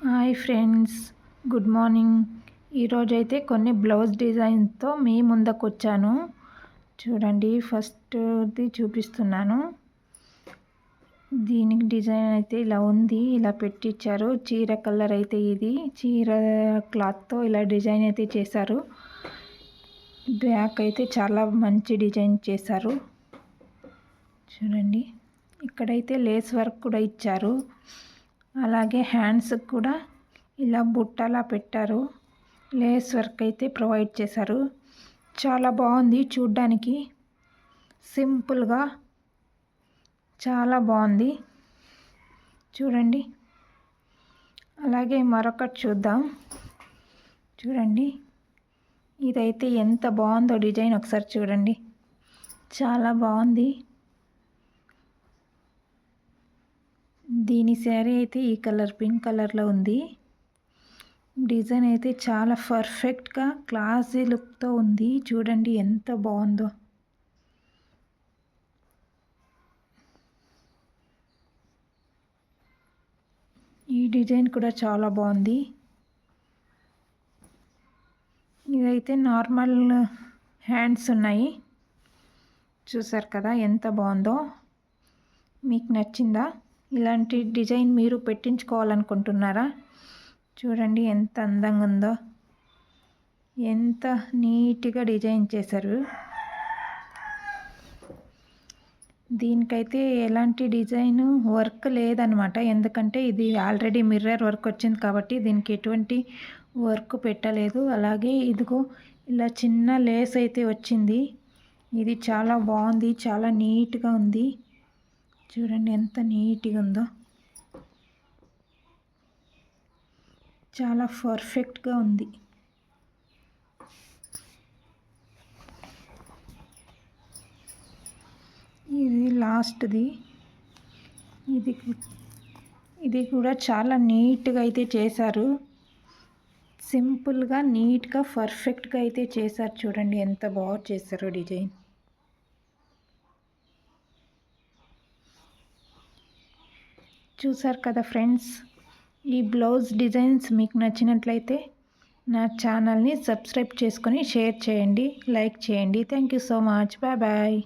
Hi friends, good morning. ఈరోజైతే కొన్ని blouse డిజైన్తో మీ ముందుకు వచ్చాను. చూడండి, ఫస్ట్ది చూపిస్తున్నాను. దీనికి డిజైన్ అయితే ఇలా ఉంది, ఇలా పెట్టించారు. చీర కలర్ అయితే ఇది చీర క్లాత్తో ఇలా డిజైన్ అయితే చేశారు. బ్యాక్ అయితే చాలా మంచి డిజైన్ చేశారు. చూడండి, ఇక్కడైతే లేస్ వర్క్ కూడా ఇచ్చారు. అలాగే హ్యాండ్స్ కూడా ఇలా బుట్టలా పెట్టారు. లేస్ వర్క్ అయితే ప్రొవైడ్ చేశారు. చాలా బాగుంది చూడ్డానికి, సింపుల్గా చాలా బాగుంది. చూడండి, అలాగే మరొకటి చూద్దాం. చూడండి, ఇదైతే ఎంత బాగుందో డిజైన్, ఒకసారి చూడండి, చాలా బాగుంది. దీని శారీ అయితే ఈ కలర్ పింక్ కలర్లో ఉంది. డిజైన్ అయితే చాలా పర్ఫెక్ట్గా క్లాసీ లుక్తో ఉంది. చూడండి ఎంత బాగుందో. ఈ డిజైన్ కూడా చాలా బాగుంది. ఇదైతే నార్మల్ హ్యాండ్స్ ఉన్నాయి. చూసారు కదా ఎంత బాగుందో. మీకు నచ్చిందా? ఇలాంటి డిజైన్ మీరు పెట్టించుకోవాలనుకుంటున్నారా? చూడండి ఎంత అందంగా ఉందో, ఎంత నీట్గా డిజైన్ చేశారు. దీనికైతే ఎలాంటి డిజైన్ వర్క్ లేదనమాట, ఎందుకంటే ఇది ఆల్రెడీ మిర్రర్ వర్క్ వచ్చింది కాబట్టి దీనికి ఎటువంటి వర్క్ పెట్టలేదు. అలాగే ఇదిగో ఇలా చిన్న లేస్ అయితే వచ్చింది. ఇది చాలా బాగుంది, చాలా నీట్గా ఉంది. చూడండి ఎంత నీట్గా ఉందో, చాలా పర్ఫెక్ట్గా ఉంది. ఇది లాస్ట్ది. ఇది కూడా చాలా నీట్గా అయితే చేశారు. సింపుల్గా నీట్గా పర్ఫెక్ట్గా అయితే చేశారు. చూడండి ఎంత బాగా చేశారో డిజైన్. చూసారు కదా ఫ్రెండ్స్, ఈ బ్లౌజ్ డిజైన్స్ మీకు నచ్చినట్లయితే నా ఛానల్ని సబ్స్క్రైబ్ చేసుకొని షేర్ చేయండి, లైక్ చేయండి. Thank you so much. Bye bye.